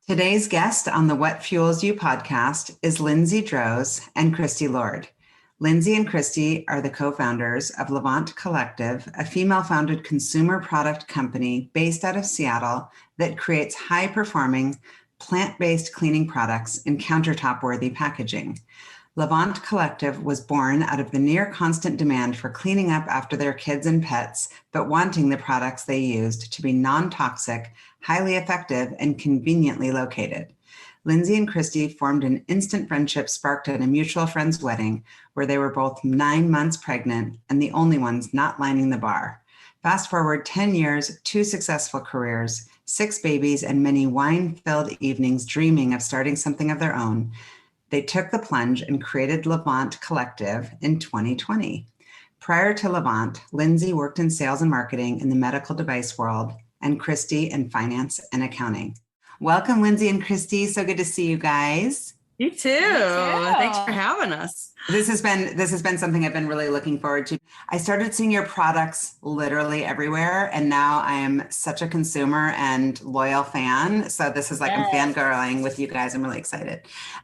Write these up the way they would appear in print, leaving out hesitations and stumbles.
Today's guest on the What Fuels You podcast is Lindsay Droz and Kristi Lord. Lindsay and Kristi are the co-founders of Levant Collective, a female-founded consumer product company based out of Seattle that creates high-performing, plant-based cleaning products in countertop-worthy packaging. Levant Collective was born out of the near constant demand for cleaning up after their kids and pets, but wanting the products they used to be non-toxic, highly effective, and conveniently located. Lindsay and Kristi formed an instant friendship sparked at a mutual friend's wedding, where they were both 9 months pregnant and the only ones not lining the bar. Fast forward 10 years, 2 successful careers, 6 babies, and many wine-filled evenings dreaming of starting something of their own. They took the plunge and created Levant Collective in 2020. Prior to Levant, Lindsay worked in sales and marketing in the medical device world, and Kristi in finance and accounting. Welcome, Lindsay and Kristi. So good to see you guys. You too. Thanks for having us. This has been something I've been really looking forward to. I started seeing your products literally everywhere, and now I am such a consumer and loyal fan. So this is like I'm fangirling with you guys. I'm really excited.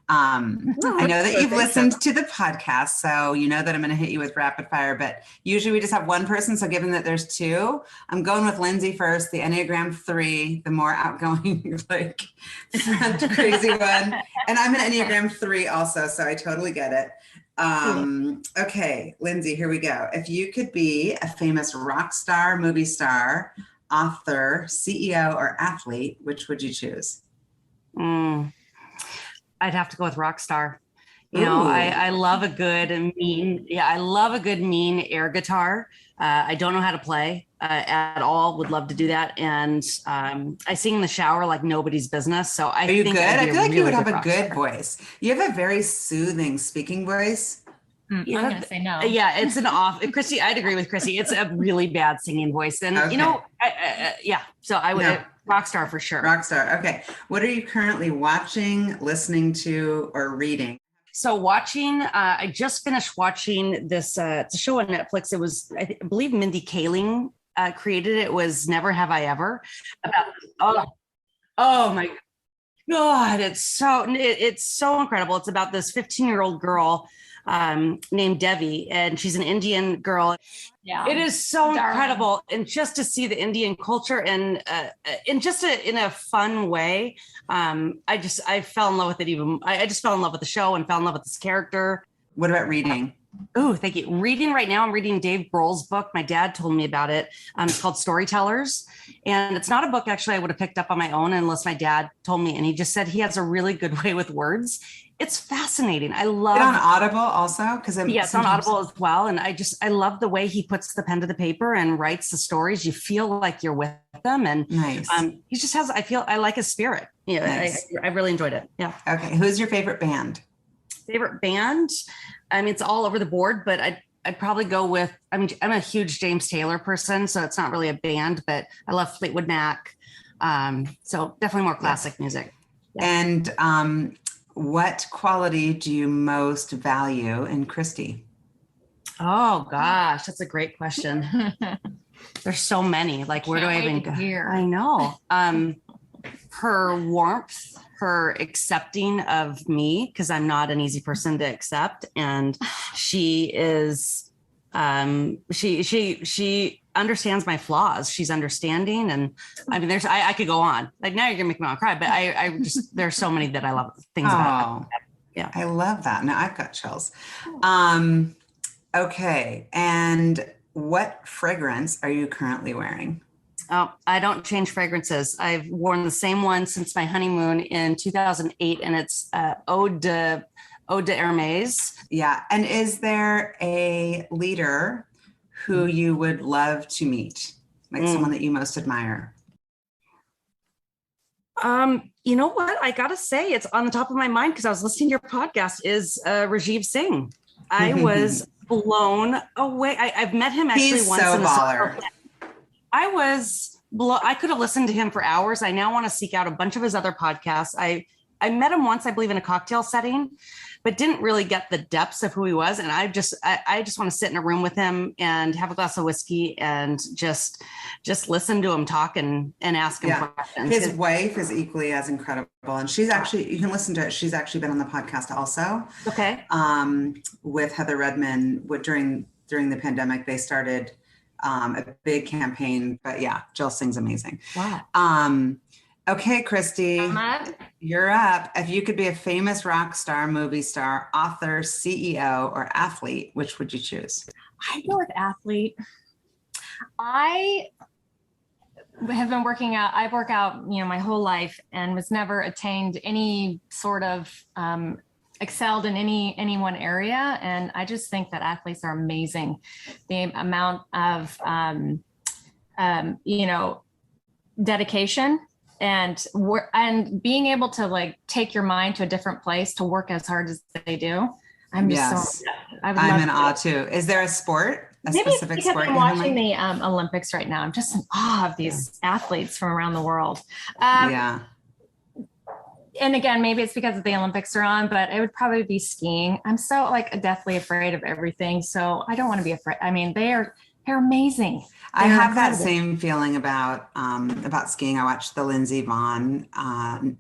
I know that you've listened to the podcast, so you know that I'm going to hit you with rapid fire. But usually we just have one person. So given that there's 2, I'm going with Lindsay first. The Enneagram 3, the more outgoing, like crazy one, and I'm an Enneagram 3 also, so I totally get it. Okay, Lindsay, here we go. If you could be a famous rock star, movie star, author, CEO, or athlete, which would you choose? I'd have to go with rock star. You know, I love a good mean air guitar. I don't know how to play at all. Would love to do that. And I sing in the shower like nobody's business. So I think good? I feel like you would have a good voice. You have a very soothing speaking voice. Yeah, I'm gonna say no. Yeah, it's an Kristi. I'd agree with Kristi. It's a really bad singing voice, and you know, So I would rock star for sure. Rock star. Okay. What are you currently watching, listening to, or reading? So watching, I just finished watching this. It's a show on Netflix. It was, I believe, Mindy Kaling created it. It was Never Have I Ever. About oh my God, it's so incredible. It's about this 15-year-old girl named Devi, and she's an Indian girl. Yeah, it is so incredible, and just to see the Indian culture and in a fun way. I fell in love with it. I just fell in love with the show and fell in love with this character. What about reading? Oh, thank you. Reading right now, I'm reading Dave Grohl's book. My dad told me about it. It's called Storytellers. And it's not a book actually I would have picked up on my own unless my dad told me. And he just said he has a really good way with words. It's fascinating. I love it. On Audible also? It's on Audible as well. And I love the way he puts the pen to the paper and writes the stories. You feel like you're with them. And nice. He just has, I like his spirit. Yeah, nice. I really enjoyed it. Yeah. Okay. Who's your favorite band? Favorite band? I mean, it's all over the board, but I'd probably go with, I'm a huge James Taylor person, so it's not really a band, but I love Fleetwood Mac. So definitely more classic music. Yeah. And what quality do you most value in Kristi? Oh gosh, that's a great question. There's so many. Like, where do I even go? I know. Her warmth, her accepting of me, because I'm not an easy person to accept, and she is she understands my flaws. She's understanding, and I mean, I could go on. Like, now you're gonna make me want to cry, but I just there's so many that I love things about. Yeah, I love that. Now I've got chills. Okay, and what fragrance are you currently wearing? Oh, I don't change fragrances. I've worn the same one since my honeymoon in 2008, and it's Eau de Hermes. Yeah. And is there a leader who you would love to meet? Like someone that you most admire? You know what? I got to say, it's on the top of my mind because I was listening to your podcast, is Rajiv Singh. I was blown away. I've met him actually He's once. So baller. I could have listened to him for hours. I now want to seek out a bunch of his other podcasts. I I met him once, I believe, in a cocktail setting, but didn't really get the depths of who he was. And I just want to sit in a room with him and have a glass of whiskey and just listen to him talk and ask him questions. His wife is equally as incredible. And she's actually, you can listen to it. She's actually been on the podcast also. Okay. With Heather Redman during the pandemic, they started a big campaign, but yeah, Jill sings amazing. Wow. Okay, Christy, you're up. If you could be a famous rock star, movie star, author, CEO, or athlete, which would you choose? I'd go with athlete. I have been working out. I've worked out, my whole life and was never attained any sort of excelled in any one area. And I just think that athletes are amazing. The amount of, dedication and being able to like take your mind to a different place to work as hard as they do. I'm in awe too. Is there a sport, specific sport? I'm watching the Olympics right now. I'm just in awe of these athletes from around the world. And again, maybe it's because the Olympics are on, but it would probably be skiing. I'm so deathly afraid of everything. So I don't want to be afraid. I mean, they're amazing. I have that same feeling about skiing. I watched the Lindsay Vonn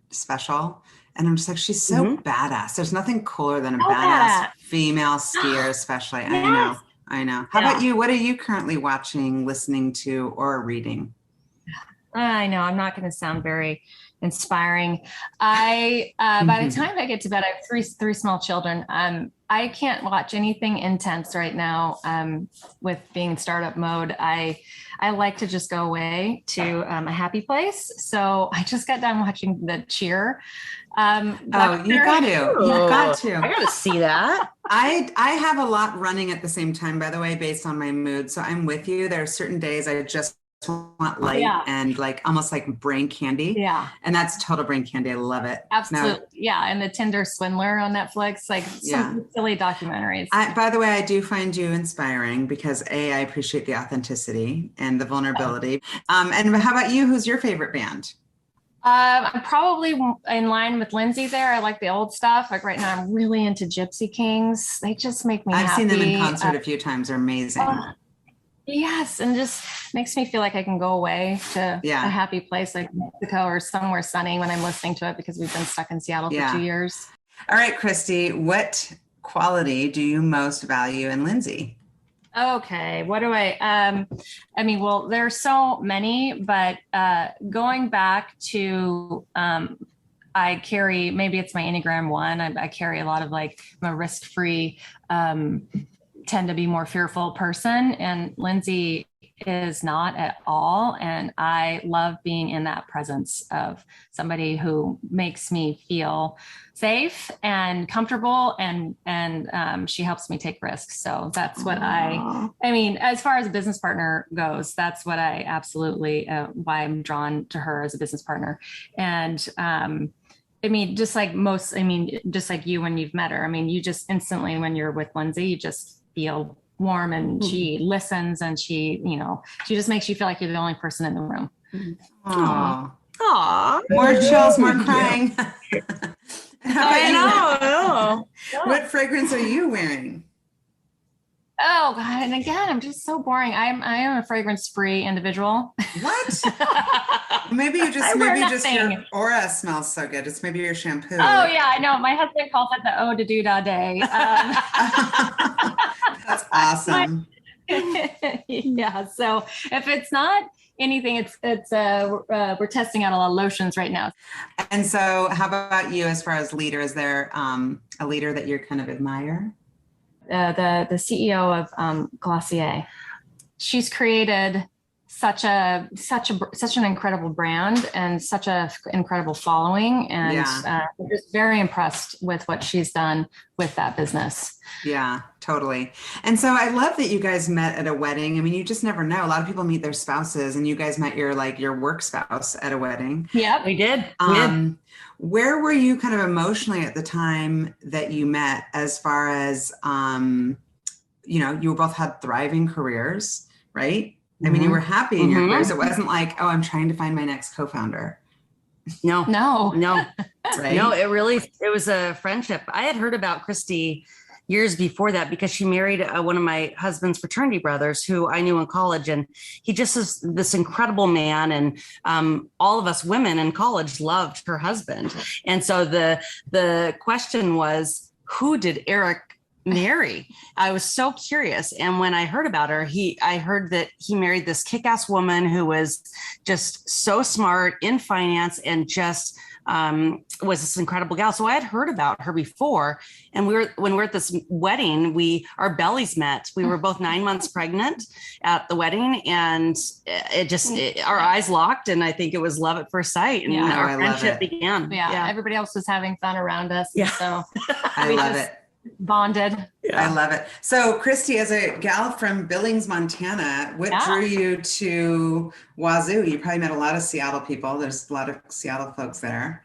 special, and I'm just like, she's so badass. There's nothing cooler than a badass female skier, especially. Yes. I know. How about you? What are you currently watching, listening to, or reading? I know I'm not going to sound very inspiring. By the time I get to bed, I have three small children. I can't watch anything intense right now. With being in startup mode, I like to just go away to a happy place. So I just got done watching the Cheer. You got to. I got to see that. I have a lot running at the same time, by the way, based on my mood. So I'm with you. There are certain days I just want light and almost like brain candy. Yeah. And that's total brain candy. I love it. Absolutely. And the Tinder Swindler on Netflix, some silly documentaries. By the way, I do find you inspiring because I appreciate the authenticity and the vulnerability. And how about you? Who's your favorite band? I'm probably in line with Lindsay there. I like the old stuff. Like right now I'm really into Gypsy Kings. They just make me happy. I've seen them in concert a few times. They're amazing. Yes, and just makes me feel like I can go away to a happy place like Mexico or somewhere sunny when I'm listening to it because we've been stuck in Seattle for 2 years. All right, Christy, what quality do you most value in Lindsay? Okay, what do well, there are so many, but going back to I carry, maybe it's my Enneagram 1. I carry a lot of I'm a risk-free, tend to be more fearful person, and Lindsay is not at all. And I love being in that presence of somebody who makes me feel safe and comfortable, and she helps me take risks. So that's what as far as a business partner goes, that's what I absolutely why I'm drawn to her as a business partner. And just like you when you've met her, you just instantly, when you're with Lindsay, you just feel warm, and she listens, and she just makes you feel like you're the only person in the room. Aww. More chills, more crying. I know. What fragrance are you wearing? Oh God! And again, I'm just so boring. I am a fragrance-free individual. What? maybe your aura smells so good. It's maybe your shampoo. Oh yeah, I know. My husband calls it the eau de doo-dah day. That's awesome. Yeah. So if it's not anything, it's we're testing out a lot of lotions right now. And so, how about you? As far as leader, is there a leader that you kind of admire? The CEO of Glossier. She's created such an incredible brand and such an incredible following, and I'm just very impressed with what she's done with that business. Yeah, totally. And so I love that you guys met at a wedding. You just never know. A lot of people meet their spouses, and you guys met your work spouse at a wedding. Yeah, we did. Where were you kind of emotionally at the time that you met, as far as, you both had thriving careers, right? You were happy in your careers. It wasn't like, oh, I'm trying to find my next co-founder. No. Right? No, it was a friendship. I had heard about Christy years before that because she married one of my husband's fraternity brothers who I knew in college. And he just is this incredible man. And all of us women in college loved her husband. And so the question was, who did Eric marry? I was so curious. And when I heard about her, I heard that he married this kick-ass woman who was just so smart in finance and just was this incredible gal. So I had heard about her before. And when we're at this wedding, our bellies met. We were both 9 months pregnant at the wedding, and our eyes locked. And I think it was love at first sight. And our friendship began. Yeah. Everybody else was having fun around us. Yeah. So I love it. Bonded. Yeah. I love it. So Christy, as a gal from Billings, Montana, what drew you to Wazoo? You probably met a lot of Seattle people. There's a lot of Seattle folks there.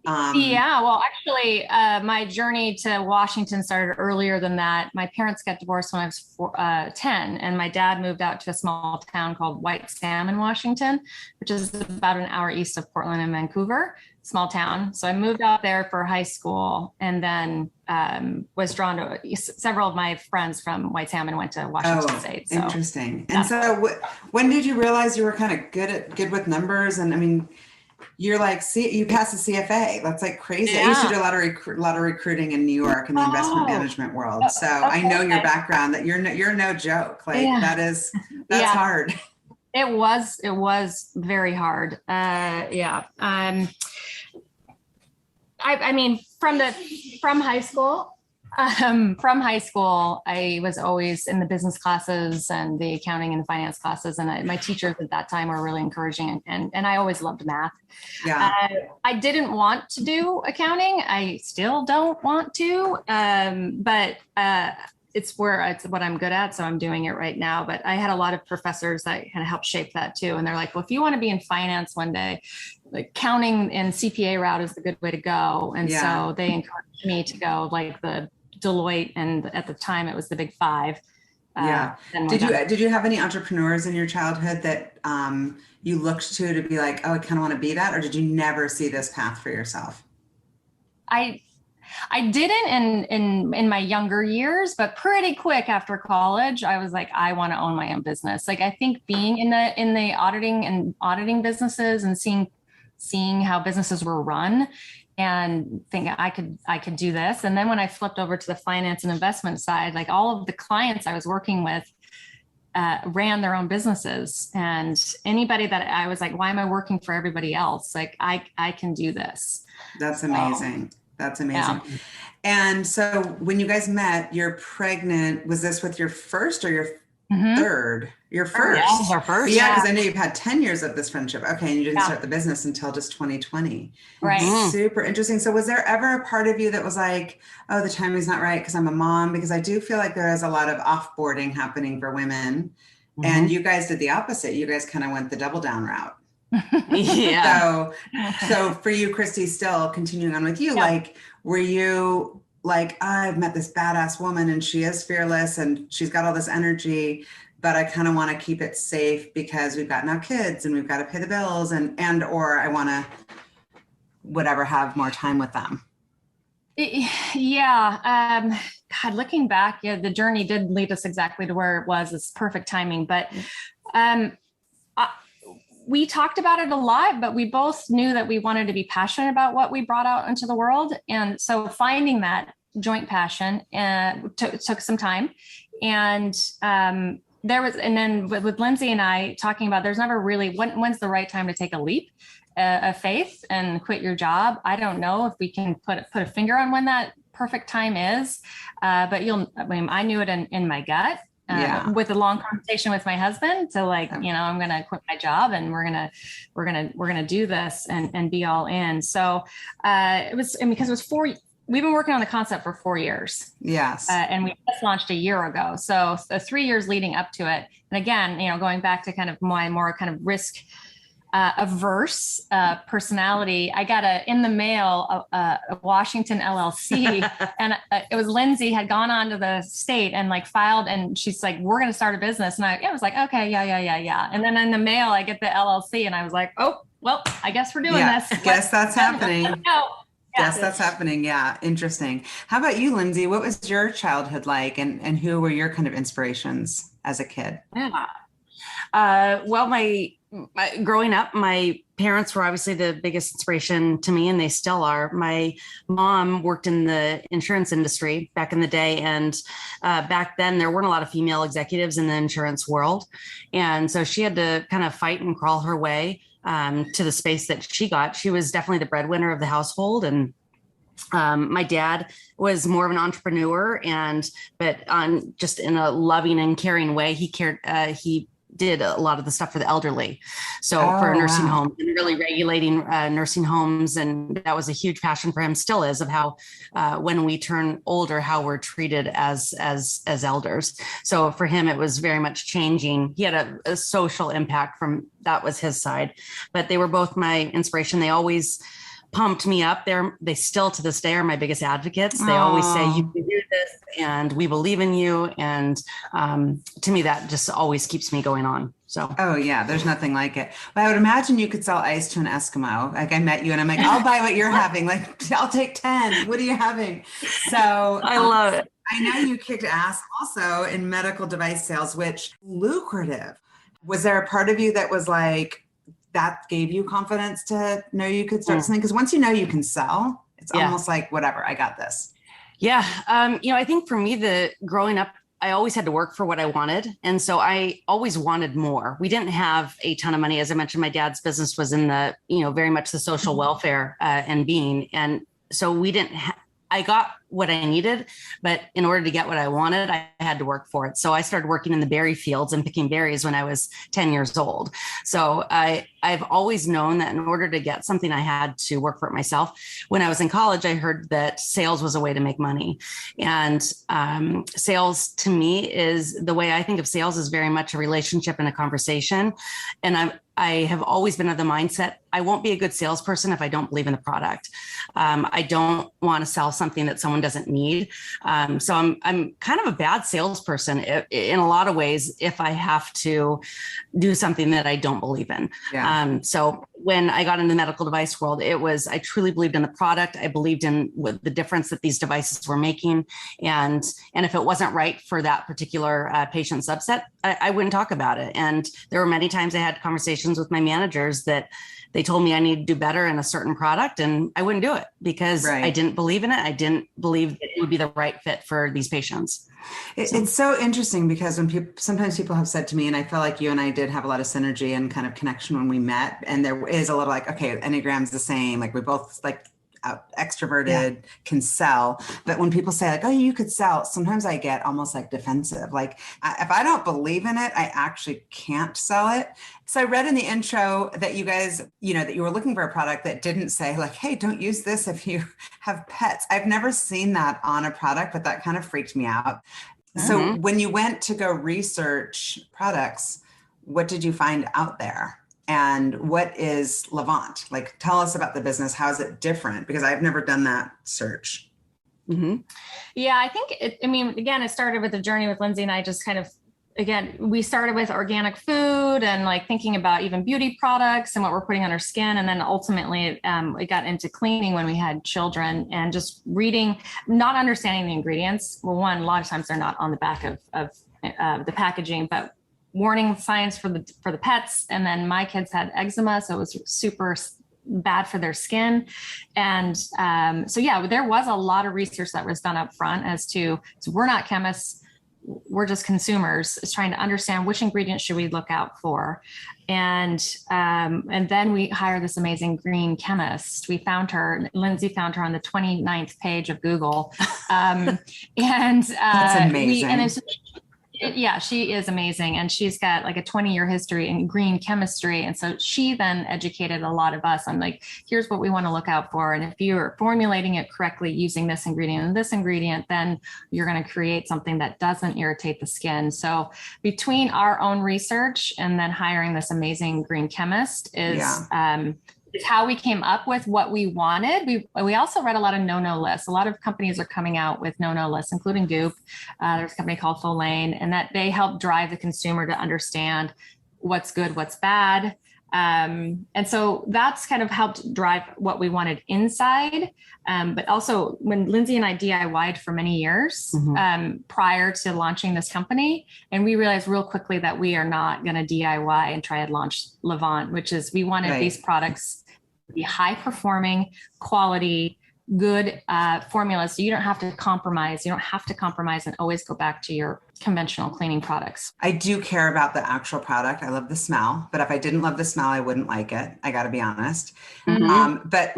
Well, actually, my journey to Washington started earlier than that. My parents got divorced when I was 10, and my dad moved out to a small town called White Salmon, Washington, which is about an hour east of Portland and Vancouver, small town. So I moved out there for high school, and then was drawn to several of my friends from White Salmon went to Washington State. So interesting. And so when did you realize you were kind of good with numbers? And I mean, you're like, you passed the CFA. That's like crazy. Yeah. I used to do a lot of recruiting in New York in the investment management world. So I know your background, that you're no joke. Like that's hard. It was very hard. I mean, from high school, I was always in the business classes and the accounting and the finance classes. And my teachers at that time were really encouraging, and I always loved math. Yeah. I didn't want to do accounting. I still don't want to, but it's what I'm good at. So I'm doing it right now. But I had a lot of professors that kind of helped shape that too. And they're like, well, if you want to be in finance one day, like counting and CPA route is the good way to go. And so they encouraged me to go like the Deloitte, and at the time it was the Big Five. Did you have any entrepreneurs in your childhood that you looked to be like, oh, I kind of want to be that? Or did you never see this path for yourself? I didn't in my younger years, but pretty quick after college, I was like, I want to own my own business. Like, I think being in the auditing businesses and seeing how businesses were run, and thinking I could do this. And then when I flipped over to the finance and investment side, like all of the clients I was working with ran their own businesses, and anybody that I was like, why am I working for everybody else? Like I can do this. That's amazing. That's amazing. Yeah. And so when you guys met, you're pregnant. Was this with your first or your third? Your first. Yeah, it was our first. Yeah, because I know you've had 10 years of this friendship. Okay. And you didn't start the business until just 2020. Right. Super interesting. So was there ever a part of you that was like, oh, the timing's not right because I'm a mom? Because I do feel like there is a lot of offboarding happening for women. And you guys did the opposite. You guys kind of went the double down route. Yeah. So for you, Christy, still continuing on with you, like, were you like, I've met this badass woman and she is fearless and she's got all this energy, but I kind of want to keep it safe because we've got now kids and we've got to pay the bills or I want to have more time with them. Yeah. God, looking back, the journey did lead us exactly to where it was. It's perfect timing, but we talked about it a lot, but we both knew that we wanted to be passionate about what we brought out into the world. And so finding that joint passion took some time. And then with Lindsay and I talking about, there's never really, when's the right time to take a leap of faith and quit your job? I don't know if we can put a finger on when that perfect time is, but I knew it in my gut. With a long conversation with my husband to like, I'm going to quit my job and we're going to do this and be all in. So, because it was we've been working on the concept for 4 years. Yes. And we just launched a year ago. So 3 years leading up to it. And again, going back to kind of my more kind of risk averse personality, I got in the mail a Washington LLC, and it was Lindsay had gone on to the state and like filed, and she's like, "We're going to start a business," and I was like, "Okay, yeah." And then in the mail, I get the LLC, and I was like, "Oh, well, I guess we're doing this." Guess that's happening. Yes, that's happening. Yeah. Interesting. How about you, Lindsay? What was your childhood like, and who were your kind of inspirations as a kid? Yeah. Well, my growing up, my parents were obviously the biggest inspiration to me, and they still are. My mom worked in the insurance industry back in the day, and back then there weren't a lot of female executives in the insurance world, and so she had to kind of fight and crawl her way to the space that she got. She was definitely the breadwinner of the household, and my dad was more of an entrepreneur, but on just in a loving and caring way. He did a lot of the stuff for the elderly. So for nursing homes and really regulating nursing homes. And that was a huge passion for him, still is, of how when we turn older, how we're treated as elders. So for him, it was very much changing. He had a social impact that was his side, but they were both my inspiration. They always pumped me up. They still to this day are my biggest advocates. They always say, you can do this and we believe in you. And to me, that just always keeps me going on. So. Oh yeah, there's nothing like it. But I would imagine you could sell ice to an Eskimo. Like I met you and I'm like, I'll buy what you're having. Like I'll take 10. What are you having? So I love it. I know you kicked ass also in medical device sales, which lucrative. Was there a part of you that was like, that gave you confidence to know you could start something? Because once you know you can sell, it's almost like, whatever, I got this. Yeah. I think for me, growing up, I always had to work for what I wanted. And so I always wanted more. We didn't have a ton of money. As I mentioned, my dad's business was in the, very much the social welfare and being. And so we didn't I got what I needed, but in order to get what I wanted, I had to work for it. So I started working in the berry fields and picking berries when I was 10 years old. So I've always known that in order to get something, I had to work for it myself. When I was in college, I heard that sales was a way to make money. And sales to me is the way I think of sales is very much a relationship and a conversation. And I have always been of the mindset, I won't be a good salesperson if I don't believe in the product. I don't want to sell something that someone doesn't need. So I'm kind of a bad salesperson in a lot of ways if I have to do something that I don't believe in. Yeah. So when I got into the medical device world, I truly believed in the product. I believed in the difference that these devices were making. And if it wasn't right for that particular patient subset, I wouldn't talk about it. And there were many times I had conversations with my managers that they told me I need to do better in a certain product, and I wouldn't do it because I didn't believe in it. I didn't believe that it would be the right fit for these patients. It's so interesting because sometimes people have said to me, and I feel like you and I did have a lot of synergy and kind of connection when we met, and there is a little like, okay, Enneagram's the same. Like we both like extroverted, can sell. But when people say like, oh, you could sell, sometimes I get almost like defensive. Like if I don't believe in it, I actually can't sell it. So I read in the intro that you guys, that you were looking for a product that didn't say like, hey, don't use this if you have pets. I've never seen that on a product, but that kind of freaked me out. Mm-hmm. So when you went to go research products, what did you find out there? And what is Levant? Like, tell us about the business. How is it different? Because I've never done that search. Mm-hmm. Yeah, I think again, it started with the journey with Lindsay and I just kind of, again, we started with organic food and like thinking about even beauty products and what we're putting on our skin. And then ultimately it got into cleaning when we had children and just reading, not understanding the ingredients. Well, one, a lot of times they're not on the back of the packaging, but warning signs for the pets. And then my kids had eczema, so it was super bad for their skin. And there was a lot of research that was done up front so we're not chemists, we're just consumers, is trying to understand which ingredients should we look out for. And then we hired this amazing green chemist. Lindsay found her on the 29th page of Google. That's amazing. She is amazing. And she's got like a 20-year history in green chemistry. And so she then educated a lot of us on like, here's what we want to look out for. And if you're formulating it correctly using this ingredient and this ingredient, then you're going to create something that doesn't irritate the skin. So between our own research and then hiring this amazing green chemist is how we came up with what we wanted. We also read a lot of no-no lists. A lot of companies are coming out with no-no lists, including Goop. There's a company called Full Lane, and that they help drive the consumer to understand what's good, what's bad. And so that's kind of helped drive what we wanted inside. But also when Lindsay and I DIY'd for many years prior to launching this company, and we realized real quickly that we are not going to DIY and try and launch Levant, which is we wanted these products to be high performing, quality, good formulas. So you don't have to compromise. You don't have to compromise and always go back to your conventional cleaning products. I do care about the actual product. I love the smell, but if I didn't love the smell, I wouldn't like it. I got to be honest. But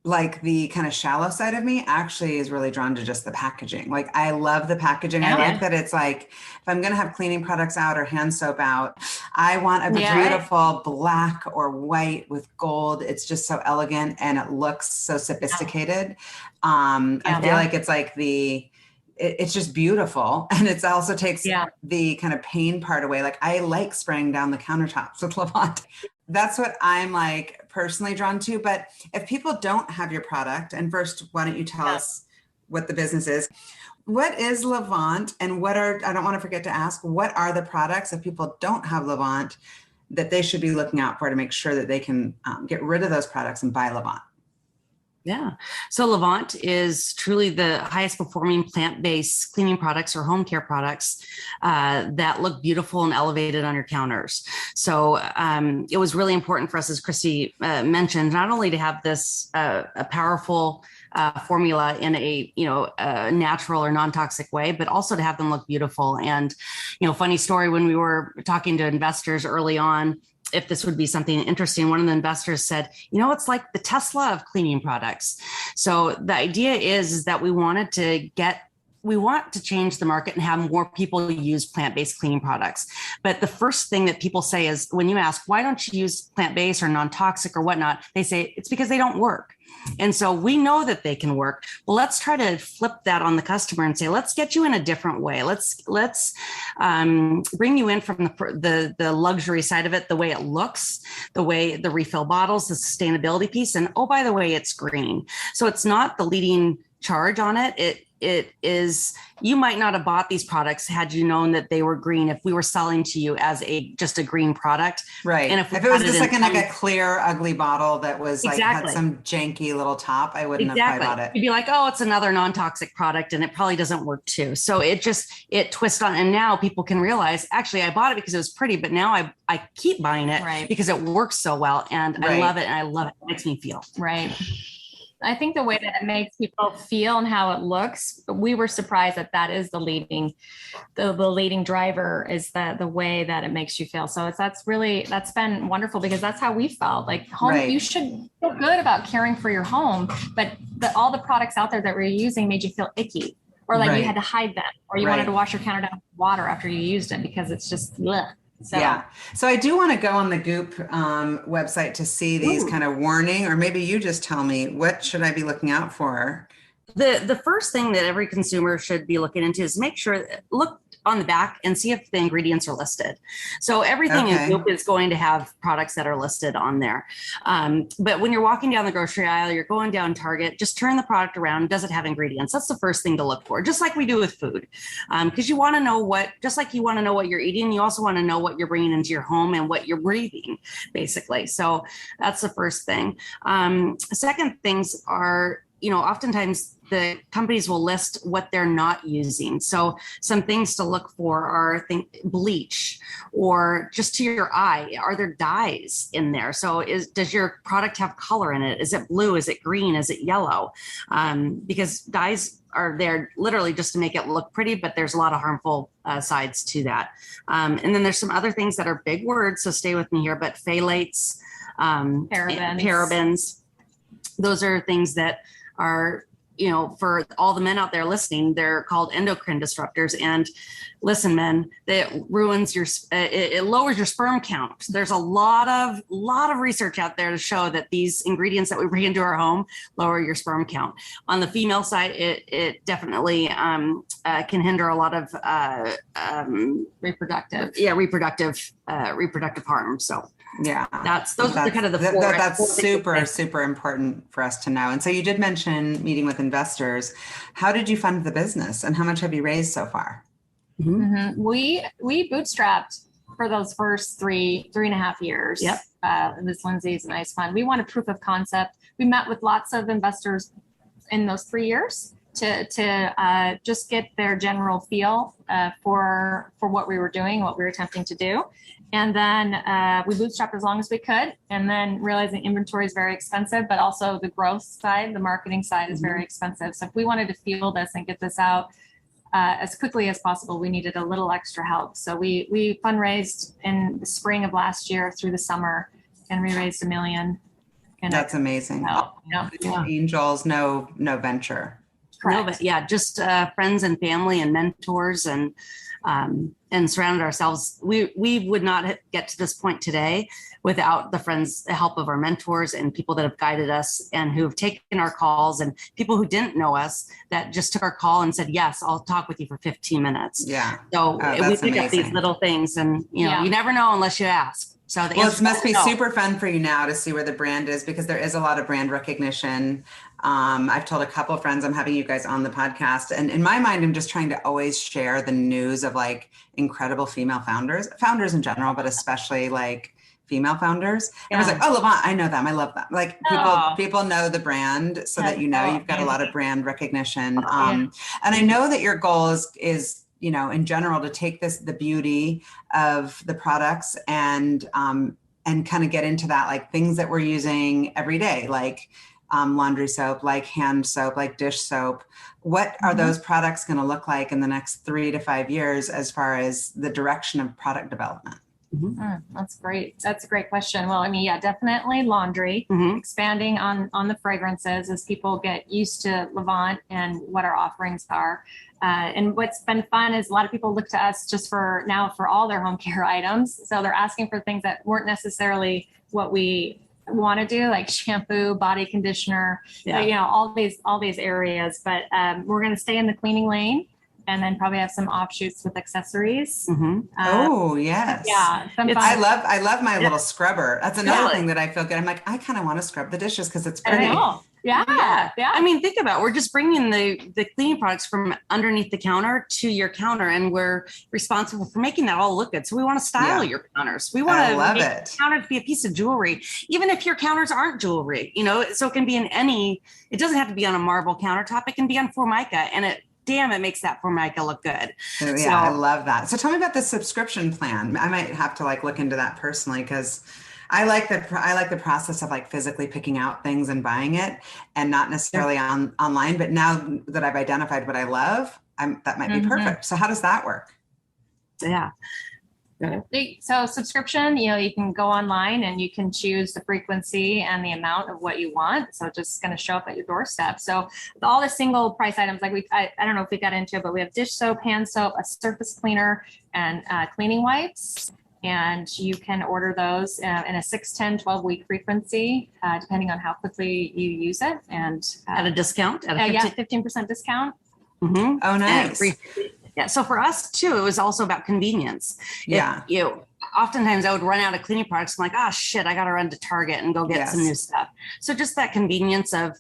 like the kind of shallow side of me actually is really drawn to just the packaging. Like I love the packaging. I like that it's like, if I'm going to have cleaning products out or hand soap out, I want a beautiful black or white with gold. It's just so elegant and it looks so sophisticated. I feel like it's like it's just beautiful. And it also takes the kind of pain part away. Like I like spraying down the countertops with Levant. That's what I'm like personally drawn to. But if people don't have your product, and first, why don't you tell us what the business is? What is Levant, and I don't want to forget to ask, what are the products if people don't have Levant that they should be looking out for to make sure that they can get rid of those products and buy Levant? Yeah. So Levant is truly the highest performing plant-based cleaning products or home care products that look beautiful and elevated on your counters. So it was really important for us, as Christy mentioned, not only to have this a powerful formula in a natural or non-toxic way, but also to have them look beautiful. And funny story, when we were talking to investors early on, if this would be something interesting, one of the investors said, it's like the Tesla of cleaning products. So the idea is that we want to change the market and have more people use plant-based cleaning products. But the first thing that people say is, when you ask, why don't you use plant-based or non-toxic or whatnot? They say it's because they don't work. And so we know that they can work. Well, let's try to flip that on the customer and say, let's get you in a different way. Let's bring you in from the luxury side of it, the way it looks, the way the refill bottles, the sustainability piece. And oh, by the way, it's green. So it's not the leading charge on it. It is, you might not have bought these products had you known that they were green if we were selling to you as just a green product. Right. And if it was just like a clear, ugly bottle that was like had some janky little top, I wouldn't have probably bought it. You'd be like, oh, it's another non-toxic product and it probably doesn't work too. So it twists on. And now people can realize, actually, I bought it because it was pretty, but now I keep buying it because it works so well. And I love it. And I love it. It makes me feel. Right. I think the way that it makes people feel and how it looks, we were surprised that is the leading driver, is the way that it makes you feel. So that's been wonderful, because that's how we felt. Like home, you should feel good about caring for your home, but all the products out there that we're using made you feel icky, or like you had to hide them, or you wanted to wash your counter down with water after you used it because it's just bleh. So I do want to go on the Goop website to see these kind of warning, or maybe you just tell me, what should I be looking out for? The first thing that every consumer should be looking into is look on the back and see if the ingredients are listed. So everything in Goop is going to have products that are listed on there. But when you're walking down the grocery aisle, you're going down Target, just turn the product around. Does it have ingredients? That's the first thing to look for, just like we do with food. Because you want to know just like you want to know what you're eating, you also want to know what you're bringing into your home and what you're breathing, basically. So that's the first thing. Second things are, oftentimes the companies will list what they're not using. So some things to look for are bleach, or just to your eye, are there dyes in there? So does your product have color in it? Is it blue? Is it green? Is it yellow? Because dyes are there literally just to make it look pretty, but there's a lot of harmful sides to that. And then there's some other things that are big words, so stay with me here, but phthalates, parabens, those are things that are, for all the men out there listening, they're called endocrine disruptors. And listen, men, that ruins it lowers your sperm count. There's a lot of research out there to show that these ingredients that we bring into our home lower your sperm count. On the female side, it definitely can hinder a lot of reproductive harm. So those are kind of the four. That's super important for us to know. And so you did mention meeting with investors. How did you fund the business, and how much have you raised so far? We bootstrapped for those first 3.5 years. Yep. this Lindsay's and Ice Fund. We wanted proof of concept. We met with lots of investors in those 3 years to just get their general feel for what we were doing, what we were attempting to do. And then we bootstrapped as long as we could, and then realizing inventory is very expensive, but also the growth side, the marketing side is very expensive. So if we wanted to fuel this and get this out as quickly as possible, we needed a little extra help. So we fundraised in the spring of last year through the summer, and we raised $1 million. That's amazing. Yeah. Angels, no venture. Correct. Just friends and family and mentors, and surrounded ourselves. We would not get to this point today without the help of our mentors and people that have guided us and who have taken our calls, and people who didn't know us that just took our call and said, yes, I'll talk with you for 15 minutes. Yeah. So we pick up these little things, and you never know unless you ask. So it must be super fun for you now to see where the brand is, because there is a lot of brand recognition. I've told a couple of friends I'm having you guys on the podcast, and in my mind, I'm just trying to always share the news of like incredible female founders in general, but especially like female founders. Yeah. And I was like, oh, Levant, I know them. I love them. Like people know the brand, so that you've got a lot of brand recognition. And I know that your goal is in general, to take the beauty of the products and kind of get into that, like things that we're using every day, like laundry soap, like hand soap, like dish soap. What are those products going to look like in the next 3 to 5 years as far as the direction of product development? That's great. That's a great question. Well, I mean, definitely laundry, expanding on the fragrances as people get used to Levant and what our offerings are. And what's been fun is a lot of people look to us just for all their home care items. So they're asking for things that weren't necessarily what we want to do, like shampoo, body conditioner, all these areas. But we're going to stay in the cleaning lane, and then probably have some offshoots with accessories. Oh yes. Yeah. I love my little scrubber. That's another thing that I feel good. I'm like, I kind of want to scrub the dishes because it's pretty. Yeah. I mean, think about it. We're just bringing the cleaning products from underneath the counter to your counter, and we're responsible for making that all look good. So we want to style your counters. We want to make the counter to be a piece of jewelry, even if your counters aren't jewelry, so it can be it doesn't have to be on a marble countertop. It can be on Formica, and it makes that Formica look good. Yeah, I love that. So tell me about the subscription plan. I might have to look into that personally, because I like the process of physically picking out things and buying it, and not necessarily online. But now that I've identified what I love, that might be perfect. So how does that work? Yeah. So subscription, you can go online and you can choose the frequency and the amount of what you want. So it's just going to show up at your doorstep. So all the single price items, I don't know if we got into it, but we have dish soap, hand soap, a surface cleaner, and cleaning wipes. And you can order those in a 6, 10, 12-week frequency, depending on how quickly you use it. And at a discount? 15% discount. Oh, nice. Yeah. So for us too, it was also about convenience. Yeah. Oftentimes I would run out of cleaning products. I'm like, oh shit, I got to run to Target and go get some new stuff. So just that convenience of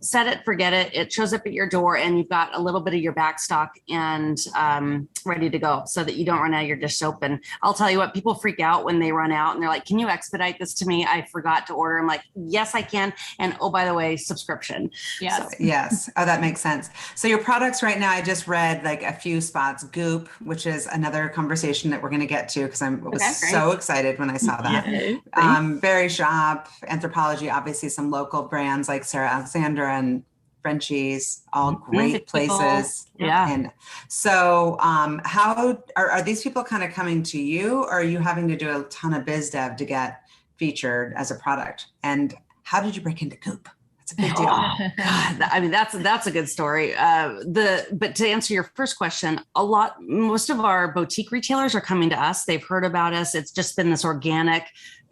set it, forget it. It shows up at your door, and you've got a little bit of your back stock and ready to go, so that you don't run out of your dish soap. And I'll tell you what, people freak out when they run out and they're like, can you expedite this to me? I forgot to order. I'm like, yes, I can. And oh, by the way, subscription. Yes. So, yes. Oh, that makes sense. So your products right now, I just read a few spots. Goop, which is another conversation that we're going to get to, because I was so excited when I saw that. Berry Shop, Anthropology, obviously some local brands like Sarah Alexandra and Frenchies, all great places. Yeah. And so how are these people kind of coming to you, or are you having to do a ton of biz dev to get featured as a product? And how did you break into Goop? That's a big deal. Oh, God. I mean, that's a good story. But to answer your first question, most of our boutique retailers are coming to us. They've heard about us. It's just been this organic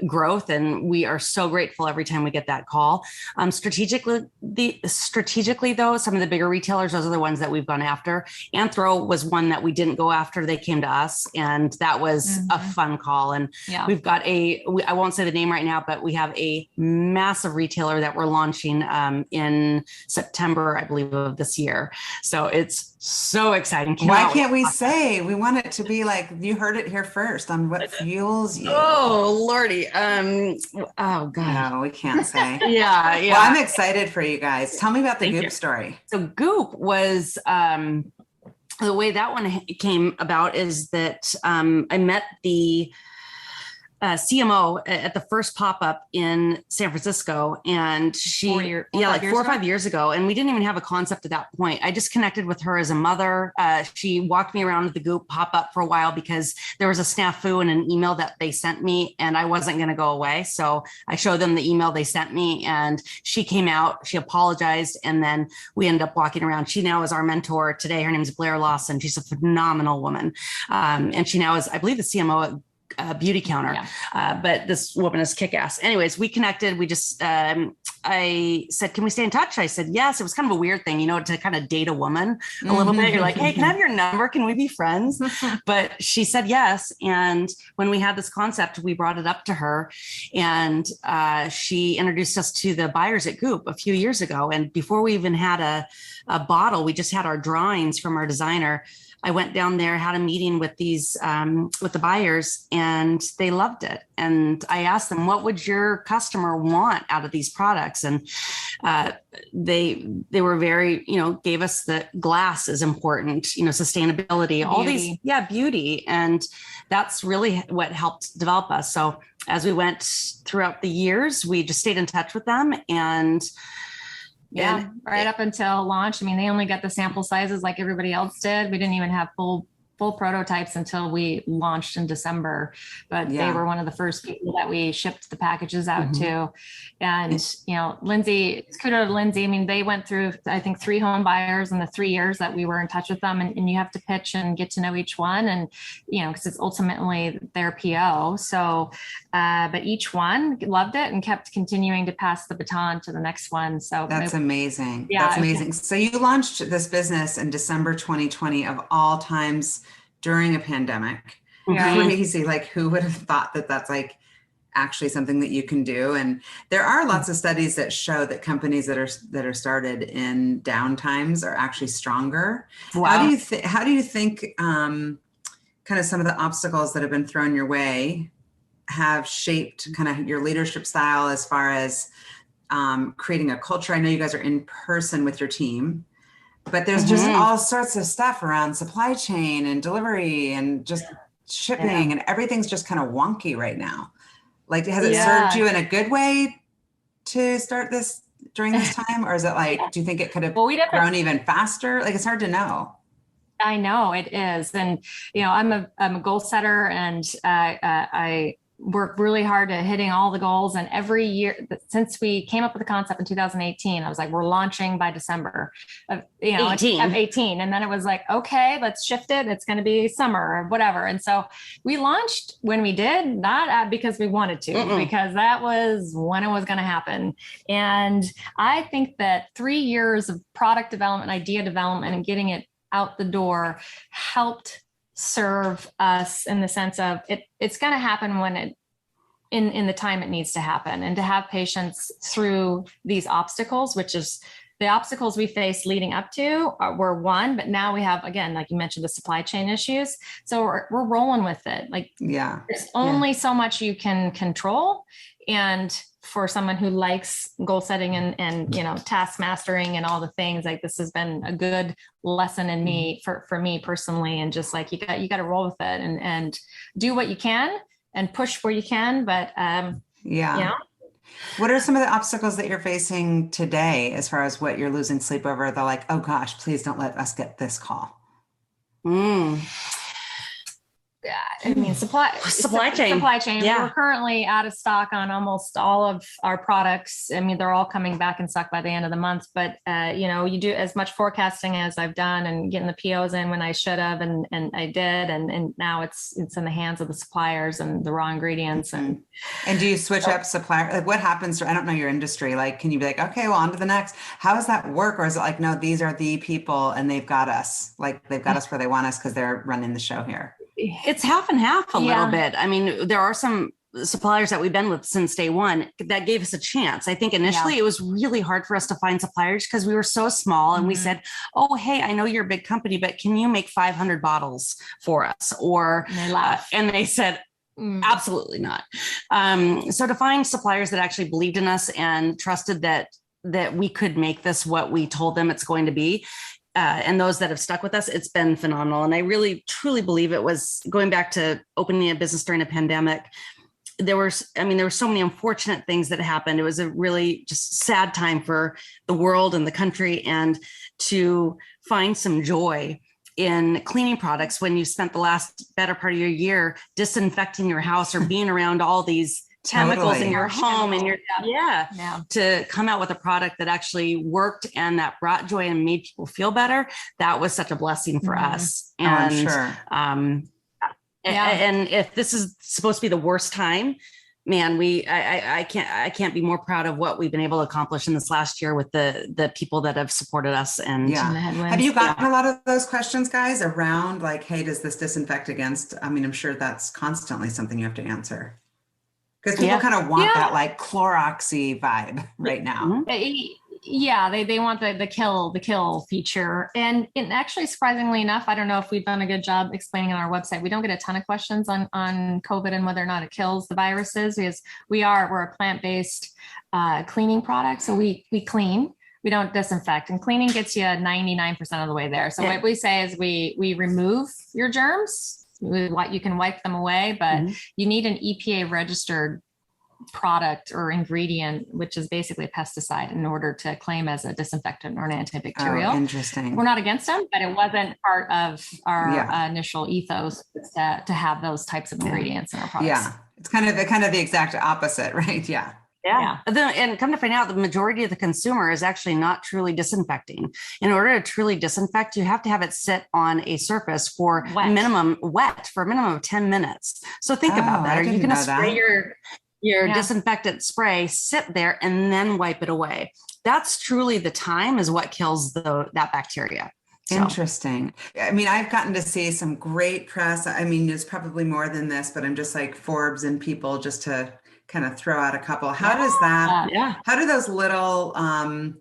growth, and we are so grateful every time we get that call. Strategically though, some of the bigger retailers, those are the ones that we've gone after. Anthro was one that we didn't go after. They came to us, and that was a fun call. And we've got I won't say the name right now, but we have a massive retailer that we're launching in September, I believe, of this year. So it's so exciting. Why can't we say? We want it to be like, you heard it here first on what fuels you. Oh, Lordy. Oh God. No, we can't say. Yeah. Well, I'm excited for you guys. Tell me about the Thank Goop you. story. So Goop was, the way that one came about is that I met the CMO at the first pop-up in San Francisco, and she, 4 or 5 years ago, and we didn't even have a concept at that point. I just connected with her as a mother. She walked me around with the Goop pop-up for a while because there was a snafu in an email that they sent me, and I wasn't going to go away. So I showed them the email they sent me, and she came out, she apologized, and then we ended up walking around. She now is our mentor today. Her name is Blair Lawson. She's a phenomenal woman. And she now is, I believe, the CMO at Beauty Counter. Yeah. But this woman is kick-ass. Anyways, we connected. We just, I said, can we stay in touch? I said, yes. It was kind of a weird thing, to kind of date a woman a little bit. You're like, hey, can I have your number? Can we be friends? But she said yes. And when we had this concept, we brought it up to her, and she introduced us to the buyers at Goop a few years ago. And before we even had a bottle, we just had our drawings from our designer. I went down there, had a meeting with these, with the buyers, and they loved it. And I asked them, what would your customer want out of these products? And they were very, gave us the glass is important, sustainability, all these, beauty. And that's really what helped develop us. So as we went throughout the years, we just stayed in touch with them, and right up until launch. I mean, they only got the sample sizes like everybody else did. We didn't even have full prototypes until we launched in December, but they were one of the first people that we shipped the packages out to. And, Lindsay, kudos to Lindsay. I mean, they went through, I think, 3 home buyers in the 3 years that we were in touch with them. And you have to pitch and get to know each one, and, because it's ultimately their PO. So, but each one loved it and kept continuing to pass the baton to the next one. So that's amazing. Yeah, that's amazing. So you launched this business in December 2020 of all times during a pandemic. Crazy. Like, who would have thought that that's like actually something that you can do? And there are lots of studies that show that companies that are started in downtimes are actually stronger. Wow. How do you think kind of some of the obstacles that have been thrown your way have shaped kind of your leadership style as far as creating a culture? I know you guys are in person with your team, but there's just all sorts of stuff around supply chain and delivery and just shipping, and everything's just kind of wonky right now. Like, has it served you in a good way to start this during this time? Or is it like, do you think it could have grown even faster? Like, it's hard to know. I know it is. And, I'm a goal setter, and I work really hard at hitting all the goals. And every year since we came up with the concept in 2018, I was like, we're launching by December of 18. And then it was like, okay, let's shift it. It's going to be summer or whatever. And so we launched when we did, not because we wanted to, because that was when it was going to happen. And I think that 3 years of product development, idea development, and getting it out the door helped serve us in the sense of it's going to happen when it in the time it needs to happen, and to have patience through these obstacles, which is the obstacles we faced leading up to were one, but now we have, again, like you mentioned, the supply chain issues. So we're rolling with it. Like, there's only so much you can control. And for someone who likes goal setting and task mastering and all the things, like, this has been a good lesson in me for me personally. And just like, you got to roll with it and do what you can and push where you can. But what are some of the obstacles that you're facing today as far as what you're losing sleep over? They're like, oh gosh, please don't let us get this call. I mean, supply chain. Yeah. We're currently out of stock on almost all of our products. I mean, they're all coming back in stock by the end of the month, but you do as much forecasting as I've done and getting the POs in when I should have, and I did. And now it's in the hands of the suppliers and the raw ingredients. And do you switch up supplier? Like, what happens? I don't know your industry. Like, can you be like, okay, well, on to the next? How does that work? Or is it like, no, these are the people and they've got us, like they've got us where they want us because they're running the show here? It's half and half a little bit. I mean, there are some suppliers that we've been with since day one that gave us a chance. I think initially it was really hard for us to find suppliers because we were so small, and we said, oh, hey, I know you're a big company, but can you make 500 bottles for us? Or, and they said, Absolutely not. So to find suppliers that actually believed in us and trusted that we could make this what we told them it's going to be, and those that have stuck with us, it's been phenomenal. And I really, truly believe it was going back to opening a business during a pandemic. There were so many unfortunate things that happened. It was a really just sad time for the world and the country, and to find some joy in cleaning products when you spent the last better part of your year disinfecting your house or being around all these chemicals in your home and to come out with a product that actually worked and that brought joy and made people feel better. That was such a blessing for us. And I'm sure. And if this is supposed to be the worst time, man, I can't be more proud of what we've been able to accomplish in this last year with the people that have supported us. And have you gotten a lot of those questions, guys, around like, hey, does this disinfect against? I mean, I'm sure that's constantly something you have to answer, because people kind of want that like Cloroxy vibe right now. Yeah, they want the kill feature. And actually, surprisingly enough, I don't know if we've done a good job explaining on our website. We don't get a ton of questions on COVID and whether or not it kills the viruses, because we're a plant-based cleaning product. So we clean, we don't disinfect, and cleaning gets you 99% of the way there. So what we say is we remove your germs. You can wipe them away, but you need an EPA registered product or ingredient, which is basically a pesticide, in order to claim as a disinfectant or an antibacterial. Oh, interesting. We're not against them, but it wasn't part of our initial ethos to have those types of ingredients in our products. Yeah, it's kind of the exact opposite, right? Yeah. And come to find out, the majority of the consumer is actually not truly disinfecting. In order to truly disinfect, you have to have it sit on a surface for a minimum of 10 minutes. So think about that. Are you going to spray your disinfectant spray, sit there, and then wipe it away? That's truly the time is what kills that bacteria. So. Interesting. I mean, I've gotten to see some great press. I mean, there's probably more than this, but I'm just like Forbes and People, just to kind of throw out a couple. How does that, how do those little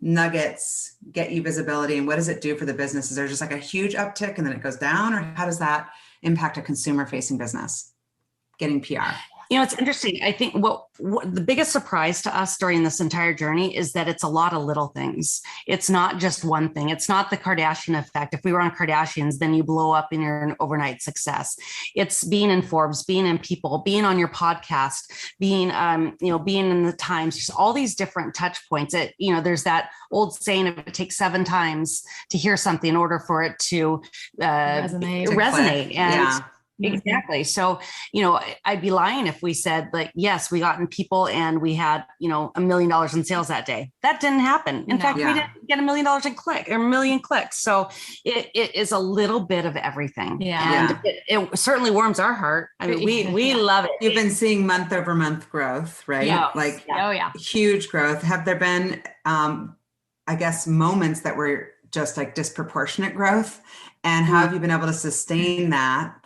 nuggets get you visibility, and what does it do for the business? Is there just like a huge uptick and then it goes down, or how does that impact a consumer facing business getting PR? It's interesting. I think what the biggest surprise to us during this entire journey is that it's a lot of little things. It's not just one thing. It's not the Kardashian effect. If we were on Kardashians, then you blow up and you're an overnight success. It's being in Forbes, being in People, being on your podcast, being in the Times, just all these different touch points. There's that old saying, if it takes 7 times to hear something in order for it to resonate. And exactly. So, I'd be lying if we said like, yes, we got in People and we had, $1 million in sales that day. That didn't happen. In fact, we didn't get $1 million a million clicks. So it is a little bit of everything. And it certainly warms our heart. I mean, we love it. You've been seeing month over month growth, right? Huge growth. Have there been, I guess, moments that were just like disproportionate growth? And how have you been able to sustain that?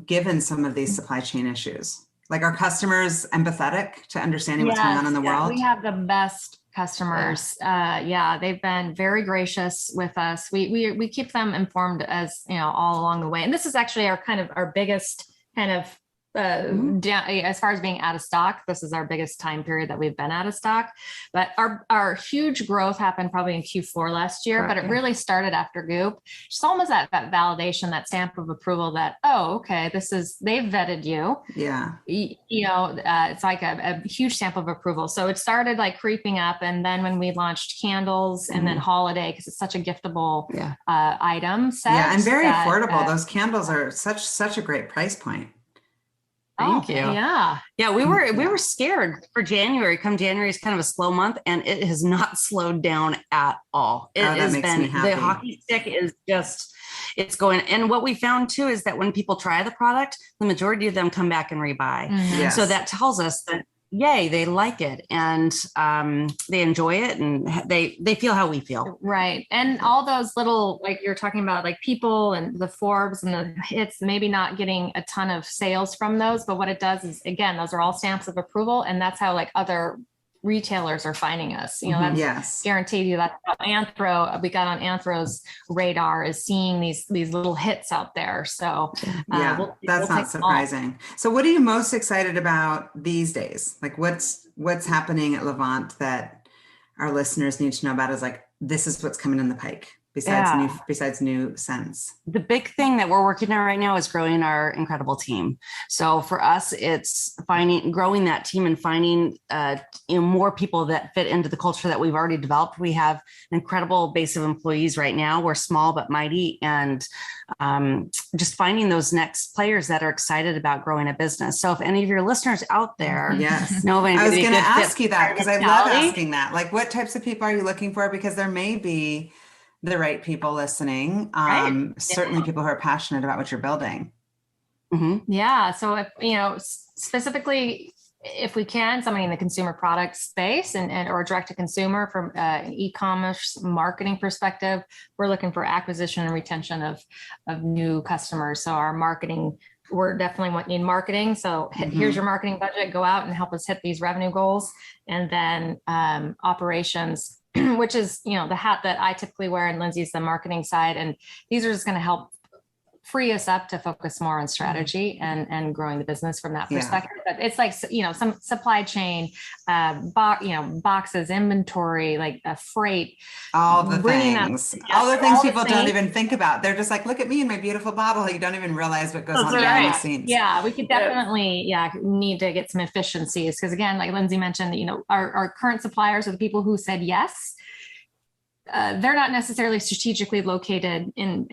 Given some of these supply chain issues? Like, are customers empathetic to understanding what's going on in the world? We have the best customers. They've been very gracious with us. We keep them informed as all along the way. And this is actually our biggest kind of as far as being out of stock. This is our biggest time period that we've been out of stock. But our huge growth happened probably in Q4 last year, but it really started after Goop. It's almost that validation, that stamp of approval that, they've vetted you. Yeah. It's like a huge stamp of approval. So it started like creeping up. And then when we launched candles and then holiday, because it's such a giftable item set. Yeah, and very affordable. Those candles are such a great price point. Thank you. Yeah. We were scared for January. Come January is kind of a slow month, and it has not slowed down at all. It has been, the hockey stick is just, it's going. And what we found too is that when people try the product, the majority of them come back and rebuy. Yes. So that tells us that they like it, and they enjoy it, and they feel how we feel. Right. And all those little, like you're talking about, like People and the Forbes and the hits, maybe not getting a ton of sales from those, but what it does is, again, those are all stamps of approval. And that's how like other retailers are finding us. That's Yes. guaranteed you that Anthro, we got on Anthro's radar, is seeing these little hits out there. So that's not surprising. So what are you most excited about these days? Like what's happening at Levant that our listeners need to know about is like, this is what's coming in the pike besides new scents. The big thing that we're working on right now is growing our incredible team. So for us, it's growing that team and finding more people that fit into the culture that we've already developed. We have an incredible base of employees right now. We're small but mighty, and just finding those next players that are excited about growing a business. So if any of your listeners out there, yes, know I was going to ask you that because I love asking that. Like, what types of people are you looking for? Because there may be the right people listening. Certainly people who are passionate about what you're building. Mm-hmm. Yeah. So if, specifically, if we can, somebody in the consumer product space and or direct to consumer from an e-commerce marketing perspective, we're looking for acquisition and retention of new customers. So our marketing, we're definitely need marketing. So here's your marketing budget, go out and help us hit these revenue goals. And then operations, which is, the hat that I typically wear, and Lindsay's the marketing side. And these are just going to help free us up to focus more on strategy and growing the business from that perspective. But it's like, some supply chain, boxes, inventory, like freight, all the things people don't even think about. They're just like, look at me and my beautiful bottle. You don't even realize what goes on behind the scenes. Yeah, we could definitely, need to get some efficiencies. Because again, like Lindsay mentioned, our current suppliers are the people who said yes. They're not necessarily strategically located in,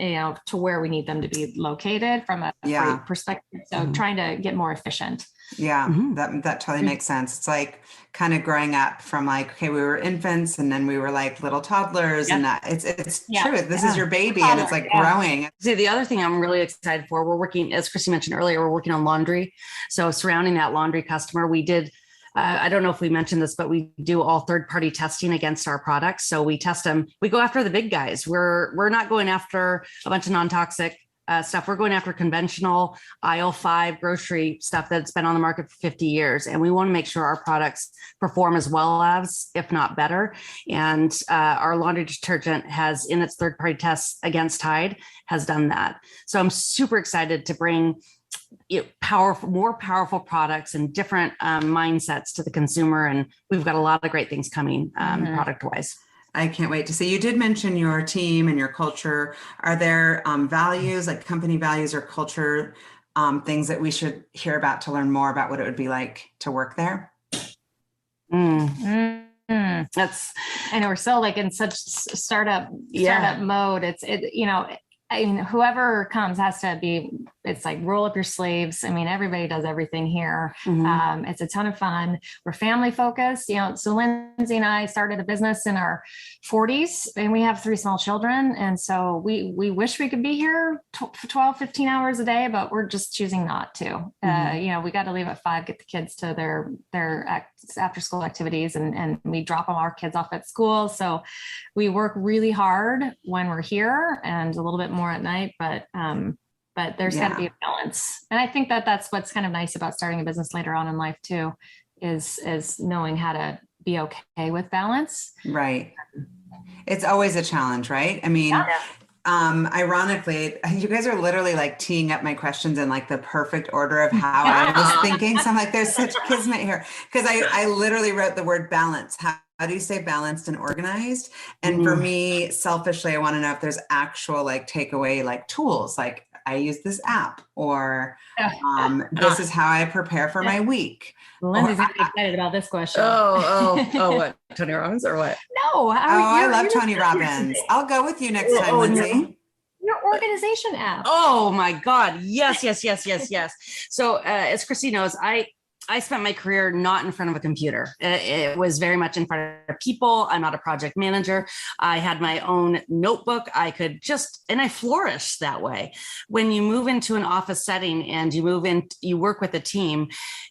to where we need them to be located from a freight perspective. So trying to get more efficient. Yeah, that totally makes sense. It's like kind of growing up from like, okay, we were infants and then we were like little toddlers and that it's true. This is your baby and it's like growing. See, the other thing I'm really excited for, we're working, as Christy mentioned earlier, we're working on laundry. So surrounding that laundry customer, we did I don't know if we mentioned this, but we do all third-party testing against our products. So we test them. We go after the big guys. We're not going after a bunch of non-toxic stuff. We're going after conventional aisle 5 grocery stuff that's been on the market for 50 years. And we want to make sure our products perform as well as, if not better. And our laundry detergent has, in its third-party tests against Tide, has done that. So I'm super excited to bring more powerful products and different mindsets to the consumer. And we've got a lot of great things coming product wise. I can't wait to see. You did mention your team and your culture. Are there values, like company values or culture, things that we should hear about to learn more about what it would be like to work there? That's, I know we're still like in such startup mode. Whoever comes has to be, it's like roll up your sleeves. I mean, everybody does everything here. It's a ton of fun. We're family focused, so Lindsay and I started a business in our 40s and we have 3 small children. And so we wish we could be here 12, 15 hours a day, but we're just choosing not to. We got to leave at 5, get the kids to their after school activities and we drop our kids off at school. So we work really hard when we're here and a little bit more at night, but there's got to be a balance. And I think that's what's kind of nice about starting a business later on in life too, is knowing how to be okay with balance. Right. It's always a challenge, right? I mean, ironically, you guys are literally like teeing up my questions in like the perfect order of how I was thinking. So I'm like, there's such kismet here. Because I literally wrote the word balance. How do you say balanced and organized? And for me, selfishly, I want to know if there's actual like takeaway, like tools, like I use this app or this is how I prepare for my week. Lindsay's excited about this question. What? Tony Robbins or what? No. I love Tony Robbins. I'll go with you next time, Lindsay. Your organization app. Oh my God. Yes. So as Christy knows, I spent my career not in front of a computer. It was very much in front of people. I'm not a project manager. I had my own notebook. I flourished that way. When you move into an office setting and you work with a team,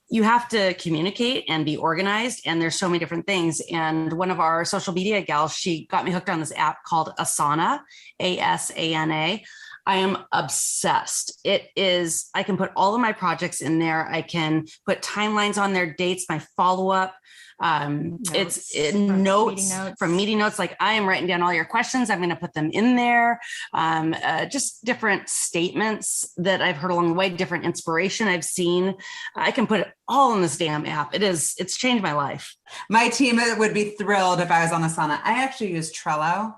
you have to communicate and be organized. And there's so many different things. And one of our social media gals, she got me hooked on this app called Asana, ASANA. I am obsessed. I can put all of my projects in there. I can put timelines on their dates, my follow-up. It's notes from meeting notes. Like I am writing down all your questions. I'm going to put them in there. Just different statements that I've heard along the way, different inspiration I've seen. I can put it all in this damn app. It's changed my life. My team would be thrilled if I was on Asana. I actually use Trello.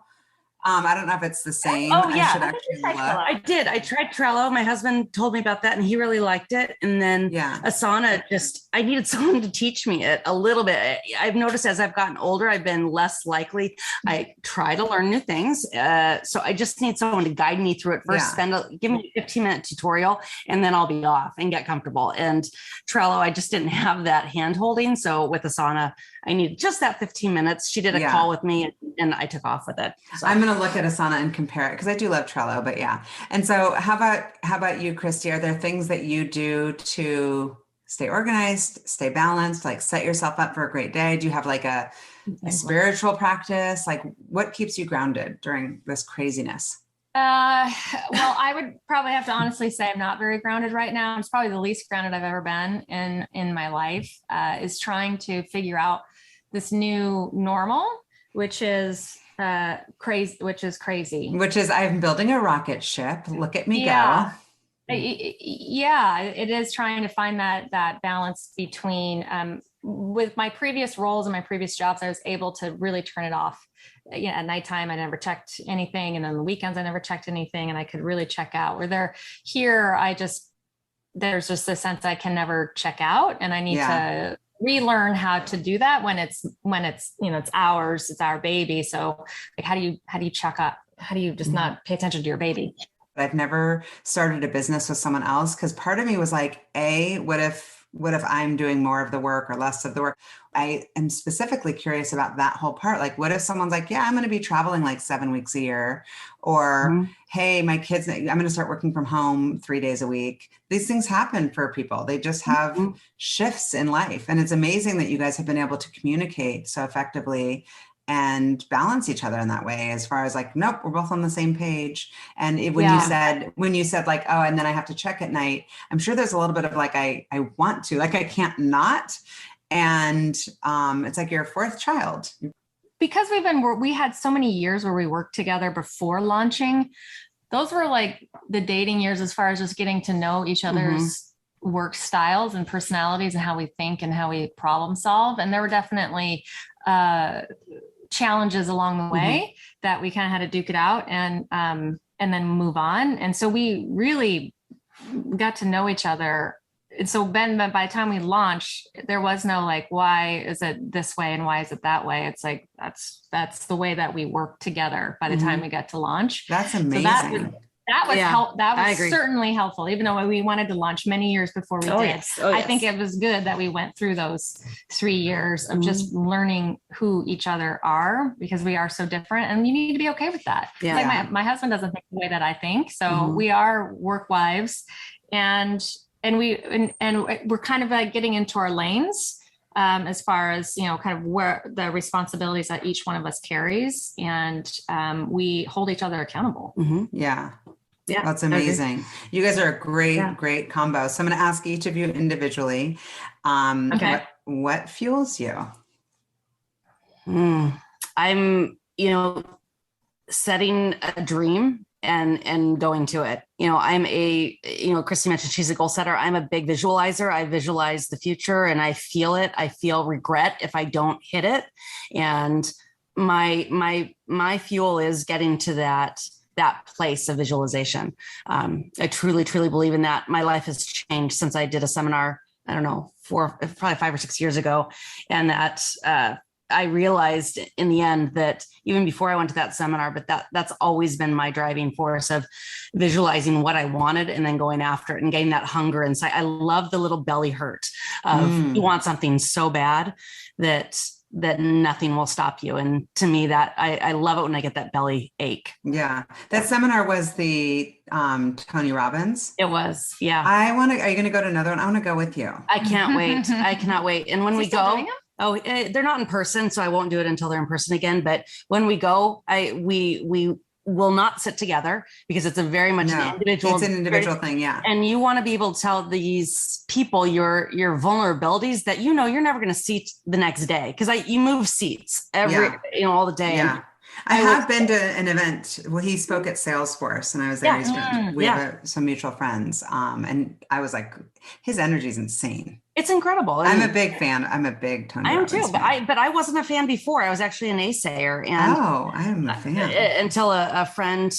I don't know if it's the same. Oh yeah, I should actually look. I did. I tried Trello. My husband told me about that and he really liked it. And then Asana, I needed someone to teach me it a little bit. I've noticed as I've gotten older, I've been less likely. I try to learn new things. So I just need someone to guide me through it first, give me a 15-minute tutorial, and then I'll be off and get comfortable. And Trello, I just didn't have that hand holding. So with Asana, I needed just that 15 minutes. She did a call with me and I took off with it. So. I'm going to look at Asana and compare it because I do love Trello, but yeah. And so how about you, Christy? Are there things that you do to stay organized, stay balanced, like set yourself up for a great day? Do you have like a spiritual practice? Like what keeps you grounded during this craziness? Well, I would probably have to honestly say I'm not very grounded right now. It's probably the least grounded I've ever been in my life, is trying to figure out this new normal, which is crazy. Which is I'm building a rocket ship. Look at me go. Yeah, it is trying to find that balance between, with my previous roles and my previous jobs, I was able to really turn it off. At nighttime, I never checked anything. And on the weekends, I never checked anything, and I could really check out. There's just a sense I can never check out, and I need to relearn how to do that when it's it's ours, it's our baby. So like, how do you check up? How do you just not pay attention to your baby? I've never started a business with someone else because part of me was like, what if I'm doing more of the work or less of the work? I am specifically curious about that whole part. Like, what if someone's like, I'm going to be traveling like 7 weeks a year, or hey, my kids, I'm going to start working from home 3 days a week. These things happen for people. They just have shifts in life. And it's amazing that you guys have been able to communicate so effectively and balance each other in that way, as far as like, nope, we're both on the same page. And when you said like, oh, and then I have to check at night, I'm sure there's a little bit of like, I want to, like, I can't not. And it's like your fourth child. Because we had so many years where we worked together before launching. Those were like the dating years, as far as just getting to know each other's work styles and personalities and how we think and how we problem solve. And there were definitely challenges along the way that we kind of had to duke it out and then move on. And so we really got to know each other. And so then by the time we launched, there was no like, why is it this way and why is it that way? It's like, that's the way that we work together by the time we got to launch. That's amazing. So that was certainly helpful, even though we wanted to launch many years before we did. Yes. I think it was good that we went through those 3 years of just learning who each other are, because we are so different, and you need to be okay with that. Yeah. Like my husband doesn't think the way that I think. So we are work wives, and we're kind of like getting into our lanes. As far as, kind of where the responsibilities that each one of us carries, and we hold each other accountable. Yeah, that's amazing. You guys are a great combo. So I'm going to ask each of you individually, what fuels you? I'm, setting a dream and going to it. I'm Christy mentioned she's a goal setter. I'm a big visualizer. I visualize the future and I feel it. I feel regret if I don't hit it. And my fuel is getting to that place of visualization. I truly, truly believe in that. My life has changed since I did a seminar, I don't know, probably 5 or 6 years ago. And that, I realized in the end that even before I went to that seminar, but that's always been my driving force of visualizing what I wanted and then going after it and getting that hunger inside. I love the little belly hurt of you want something so bad that nothing will stop you. And to me, that I love it when I get that belly ache. Yeah. That seminar was the Tony Robbins. It was. Yeah. are you going to go to another one? I want to go with you. I can't wait. I cannot wait. And when we go, they're not in person, so I won't do it until they're in person again. But when we go, we will not sit together because it's a very much an individual. It's an individual thing. Yeah. And you want to be able to tell these people your vulnerabilities that, you know, you're never going to see the next day. Cause you move seats all the day. Yeah. I have been to an event. Well, he spoke at Salesforce and I was there. We have some mutual friends. And I was like, his energy is insane. It's incredible. I'm a big fan. I'm a big Tony Robbins too, fan. but I wasn't a fan before. I was actually a naysayer. And I am a fan. Until a friend,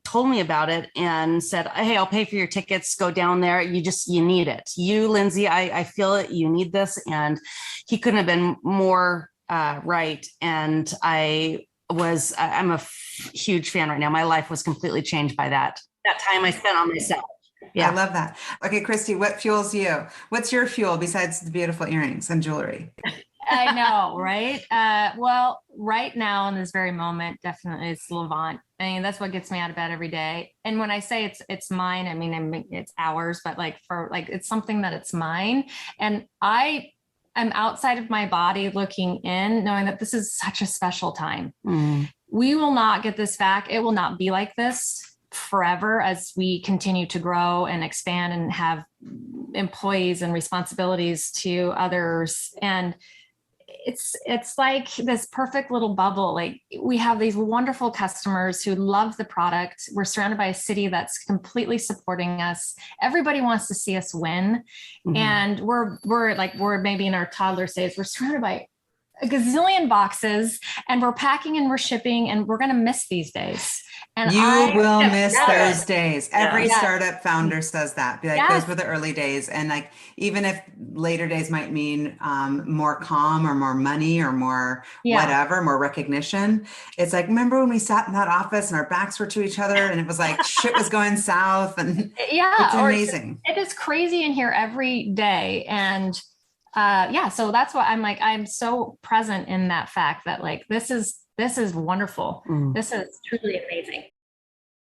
told me about it and said, hey, I'll pay for your tickets. Go down there. You need it. You, Lindsay, I feel it. You need this. And he couldn't have been more right. And I'm a huge fan right now. My life was completely changed by that time I spent on myself. Yeah. I love that. Okay, Christy, what fuels you? What's your fuel besides the beautiful earrings and jewelry? I know, right? Well, right now in this very moment, definitely it's Levant. I mean, that's what gets me out of bed every day. And when I say it's mine, I mean it's ours, but it's something that it's mine. And I'm outside of my body looking in, knowing that this is such a special time. We will not get this back. It will not be like this forever as we continue to grow and expand and have employees and responsibilities to others. And it's like this perfect little bubble. Like, we have these wonderful customers who love the product. We're surrounded by a city that's completely supporting us. Everybody wants to see us win. And we're maybe in our toddler stage. We're surrounded by a gazillion boxes and we're packing and we're shipping and we're going to miss these days. And you will miss those days. Every startup founder says that. Be like, those were the early days. And like, even if later days might mean more calm or more money or more whatever, more recognition. It's like, remember when we sat in that office and our backs were to each other and it was like shit was going south and it's amazing. It is crazy in here every day. And so that's why I'm so present in that fact that like, this is wonderful. This is truly amazing.